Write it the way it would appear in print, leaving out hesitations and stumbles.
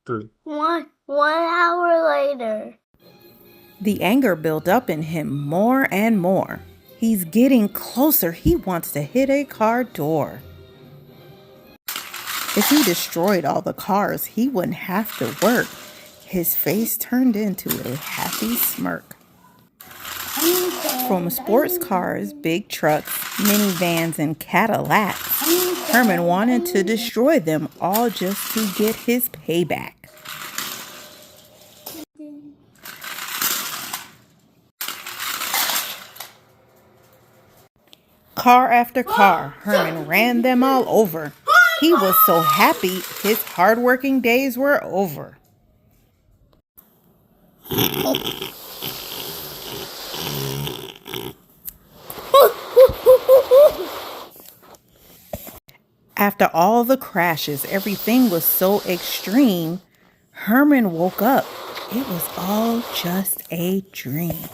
three. 1 hour later. The anger built up in him more and more. He's getting closer. He wants to hit a car door. If he destroyed all the cars, he wouldn't have to work. His face turned into a happy smirk. From sports cars, big trucks, minivans, and Cadillacs, Hermon wanted to destroy them all just to get his payback. Car after car, Hermon ran them all over. He was so happy his hard-working days were over. After all the crashes, everything was so extreme. Hermon woke up. It was all just a dream.